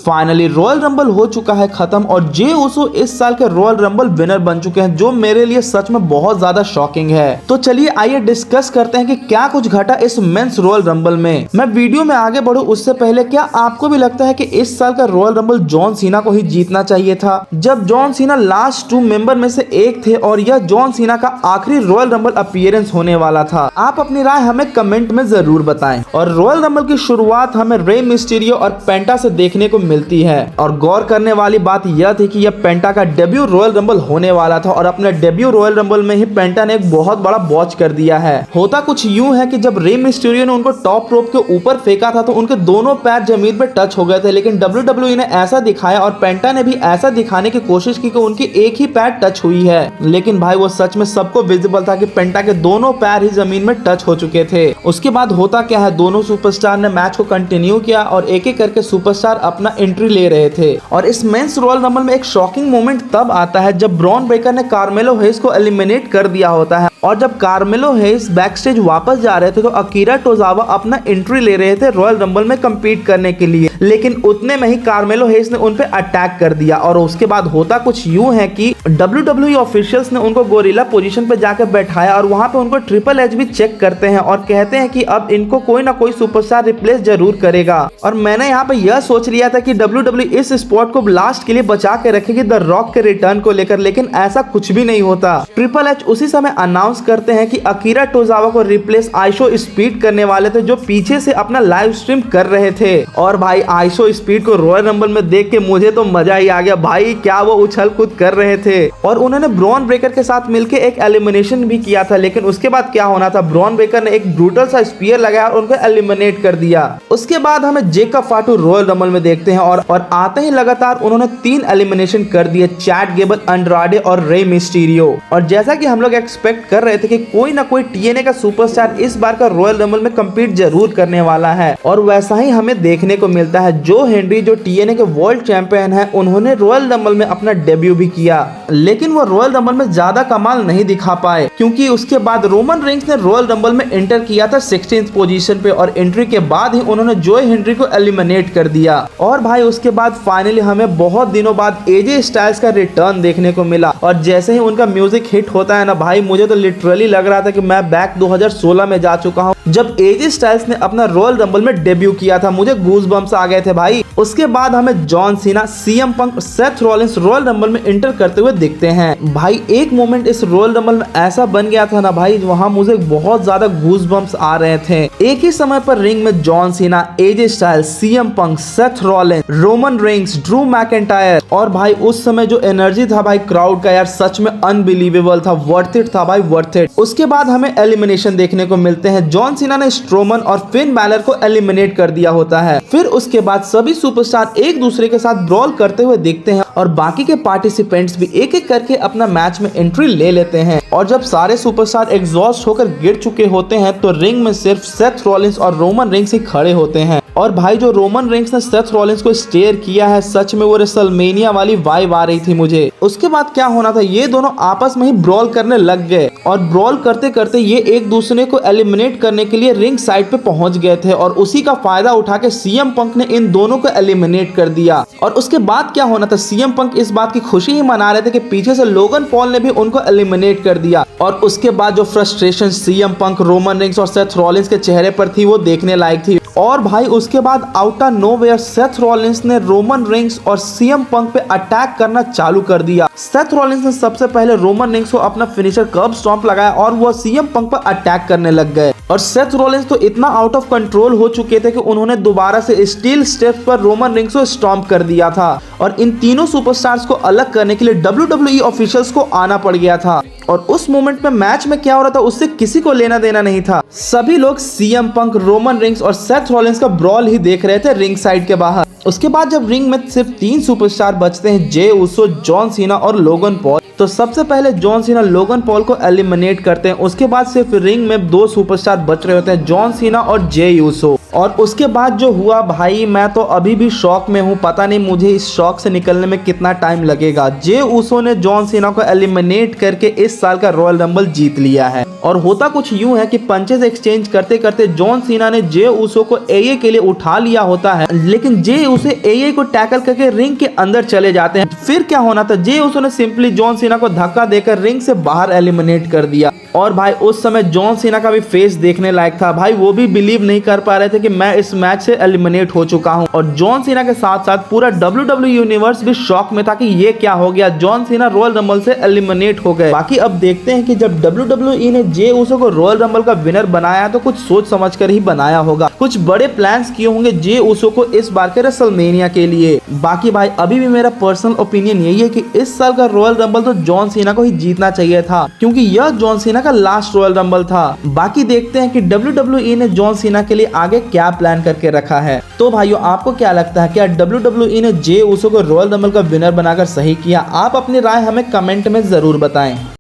Finally royal rumble हो चुका है खत्म और जे उसो इस साल के रॉयल रंबल विनर बन चुके हैं, जो मेरे लिए सच में बहुत ज्यादा शॉकिंग है। तो चलिए आइए डिस्कस करते हैं कि क्या कुछ घटा इस मेंस रॉयल रंबल में। मैं वीडियो में आगे बढ़ूं उससे पहले, क्या आपको भी लगता है कि इस साल का रॉयल रंबल जॉन सीना को ही जीतना चाहिए था, जब जॉन सीना लास्ट 2 मेंबर में से एक थे और यह जॉन सीना का आखिरी रॉयल रंबल अपीयरेंस होने वाला था। आप अपनी राय हमें कमेंट में जरूर बताएं। और रॉयल रंबल की शुरुआत हमें रे मिस्टीरियो और पेंटा से देखने को मिलती है और गौर करने वाली बात यह थी कि यह पेंटा का डेब्यू रॉयल रंबल होने वाला था और अपने डेब्यू रॉयल रंबल में ही पेंटा ने एक बहुत बड़ा बॉच कर दिया है। होता कुछ यूं है कि जब रे मिस्टीरियो ने उनको टॉप रोप के ऊपर फेंका था तो उनके दोनों पैर जमीन पे टच हो गए थे, लेकिन WWE ने ऐसा दिखाया और पेंटा ने भी ऐसा दिखाने की कोशिश की कि उनकी एक ही पैर टच हुई है, लेकिन भाई वो सच में सबको विजिबल था कि पेंटा के दोनों पैर ही जमीन में टच हो चुके थे। उसके बाद होता क्या है, दोनों सुपरस्टार ने मैच को कंटिन्यू किया और एक एक करके सुपरस्टार अपना एंट्री ले रहे थे। और इस मेंस रॉयल रंबल में एक शॉकिंग मोमेंट तब आता है जब ब्रॉन ब्रेकर ने कार्मेलो हेस को एलिमिनेट कर दिया होता है और जब कार्मेलो हेस बैक स्टेज वापस जा रहे थे तो अकीरा टोजावा अपना एंट्री ले रहे थे रॉयल रंबल में कम्पीट करने के लिए, लेकिन उतने में ही कार्मेलो हेस ने उन पे अटैक कर दिया। और उसके बाद होता कुछ यूं है कि WWE ऑफिशियल्स ने उनको गोरिल्ला पोजीशन पे जाकर बैठाया और वहां पे उनको ट्रिपल एच भी चेक करते हैं और कहते हैं कि अब इनको कोई ना कोई सुपरस्टार रिप्लेस जरूर करेगा। और मैंने यहाँ पे यह सोच लिया था कि WWE इस स्पॉट को लास्ट के लिए बचा के रखेगी द रॉक के रिटर्न को लेकर, लेकिन ऐसा कुछ भी नहीं होता। ट्रिपल एच उसी समय अनाउंस करते हैं कि अकीरा टोजावा को रिप्लेस आइशो स्पीड करने वाले थे, जो पीछे से अपना लाइव स्ट्रीम कर रहे थे। और भाई आइशो स्पीड को रॉयल रंबल में देख के मुझे तो मजा ही आ गया भाई, क्या वो उछल कूद कर रहे थे। और उन्होंने ब्रॉन ब्रेकर के साथ मिलकर एक एलिमिनेशन भी किया था, लेकिन उसके बाद क्या होना था, ब्रॉन ब्रेकर ने एक ब्रूटल सा स्पीयर लगाया और उनको एलिमिनेट कर दिया। उसके बाद हमें जेकब फाटू रॉयल रंबल में देखते हैं और आते ही लगातार उन्होंने 3 एलिमिनेशन कर दिए, चैट गेबल, अंड्राडे और रे मिस्टीरियो। और जैसा कि हम लोग एक्सपेक्ट कर रहे थे कि कोई ना कोई TNA का सुपरस्टार इस बार का रॉयल रंबल में कम्पीट जरूर करने वाला है और वैसा ही हमें देखने को मिलता है। जो हेनरी जो TNA के वर्ल्ड चैंपियन है, उन्होंने रॉयल रंबल में अपना डेब्यू भी किया, लेकिन वो रॉयल रंबल में ज्यादा कमाल नहीं दिखा पाए क्योंकि उसके बाद रोमन रेंस ने रॉयल रंबल में एंटर किया था 16th पोजीशन पे और एंट्री के बाद ही उन्होंने जॉय हेनरी को एलिमिनेट कर दिया। और भाई उसके बाद फाइनली हमें बहुत दिनों बाद AJ स्टाइल्स का रिटर्न देखने को मिला और जैसे ही उनका म्यूजिक हिट होता है ना भाई, मुझे तो लिटरली लग रहा था कि मैं बैक 2016 में जा चुका हूँ जब AJ स्टाइल्स ने अपना रॉयल रंबल में डेब्यू किया था। मुझे गूज बम्स आ गए थे भाई। उसके बाद हमें John Cena, CM Punk, Seth Rollins royal rumble में एंटर करते हुए दिखते हैं। भाई एक मोमेंट इस रॉयल रंबल में ऐसा बन गया था ना भाई, वहां मुझे बहुत ज्यादा गूज बम्स आ रहे थे। एक ही समय पर रिंग में John Cena, AJ Styles, CM Punk, Seth Rollins, Roman Reigns, Drew McIntyre और भाई उस समय जो एनर्जी था भाई क्राउड का, यार सच में अनबिलीवेबल था, वर्थ इट था भाई, वर्थ इट। उसके बाद हमें एलिमिनेशन देखने को मिलते हैं। जॉन सीना ने स्ट्रोमन और फिन बैलर को एलिमिनेट कर दिया होता है। फिर उसके बाद सभी सुपरस्टार एक दूसरे के साथ ब्रॉल करते हुए दिखते हैं और बाकी के पार्टिसिपेंट्स भी एक एक करके अपना मैच में एंट्री ले लेते हैं। और जब सारे सुपरस्टार एग्जॉस्ट होकर गिर चुके होते हैं तो रिंग में सिर्फ सेथ रॉलिंस और रोमन रेंस ही खड़े होते हैं। और भाई जो रोमन रेंस ने सेथ रॉलिंस को स्टेयर किया है, सच में वो रेसलमेनिया वाली वाइब आ रही थी मुझे। उसके बाद क्या होना था, ये दोनों आपस में ही ब्रॉल करने लग गए और ब्रॉल करते करते ये एक दूसरे को एलिमिनेट करने के लिए रिंग साइड पे पहुंच गए थे और उसी का फायदा उठा के CM पंक ने इन दोनों को एलिमिनेट कर दिया। और उसके बाद क्या होना था, CM पंक इस बात की खुशी ही मना रहे थे कि पीछे से लोगन पॉल ने भी उनको एलिमिनेट कर दिया। और उसके बाद जो फ्रस्ट्रेशन CM पंक, रोमन रेंस और सेथ रॉलिंस के चेहरे पर थी वो देखने लायक थी। और भाई उसके बाद out of nowhere Seth Rollins ने रोमन रेंस और CM पंक पे अटैक करना चालू कर दिया। सेथ रॉलिंस ने सबसे पहले रोमन रेंस को अपना फिनिशर कर्ब स्टॉम्प लगाया और वो CM पंक पर अटैक करने लग गए। और सेथ रॉलिंस तो इतना आउट ऑफ कंट्रोल हो चुके थे कि उन्होंने दोबारा से स्टील स्टेप्स पर रोमन रेंस को स्टॉम्प कर दिया था और इन तीनों सुपरस्टार्स को अलग करने के लिए WWE ऑफिशियल्स को आना पड़ गया था। और उस मोमेंट में मैच में क्या हो रहा था उससे किसी को लेना देना नहीं था। सभी लोग CM पंक, रोमन रेंस और सेथ रॉलिंस का ब्रॉल ही देख रहे थे रिंग साइड के बाहर। उसके बाद जब रिंग में सिर्फ 3 सुपरस्टार बचते हैं, जे उसो, जॉन सीना और लोगन पॉल, तो सबसे पहले जॉन सीना लोगन पॉल को एलिमिनेट करते हैं। उसके बाद सिर्फ रिंग में 2 सुपरस्टार बच रहे होते हैं, जॉन सीना और जे यूसो। और उसके बाद जो हुआ भाई, मैं तो अभी भी शॉक में हूँ। पता नहीं मुझे इस शॉक से निकलने में कितना टाइम लगेगा। जे उसो ने जॉन सीना को एलिमिनेट करके इस साल का रॉयल रंबल जीत लिया है। और होता कुछ यूं है कि पंचेस एक्सचेंज करते करते जॉन सीना ने जे उसो को एए के लिए उठा लिया होता है, लेकिन जे उसे एए को टैकल करके रिंग के अंदर चले जाते हैं। फिर क्या होना था, जे उसो ने सिंपली जॉन सीना को धक्का देकर रिंग से बाहर एलिमिनेट कर दिया। और भाई उस समय जॉन सीना का भी फेस देखने लायक था भाई, वो भी बिलीव नहीं कर पा रहे थे कि मैं इस मैच से एलिमिनेट हो चुका हूं। और जॉन सीना के साथ साथ पूरा WWE यूनिवर्स भी शॉक में था कि ये क्या हो गया, जॉन सीना रॉयल रंबल से एलिमिनेट हो गए। बाकी अब देखते हैं कि जब WWE ने जे उसो को रॉयल रंबल का विनर बनाया तो कुछ सोच समझ कर ही बनाया होगा, कुछ बड़े प्लान्स किए होंगे जे उसो को इस बार के रेसलमेनिया के लिए। बाकी भाई अभी भी मेरा पर्सनल ओपिनियन यही है कि इस साल का रॉयल रंबल तो जॉन सीना को ही जीतना चाहिए था, क्योंकि यह जॉन सीना का लास्ट रॉयल रंबल था। बाकी देखते हैं कि WWE ने जॉन सीना के लिए आगे क्या प्लान करके रखा है। तो भाइयों आपको क्या लगता है, क्या WWE ने जे उसो को रॉयल रंबल का विनर बनाकर सही किया? आप अपनी राय हमें कमेंट में जरूर बताएं।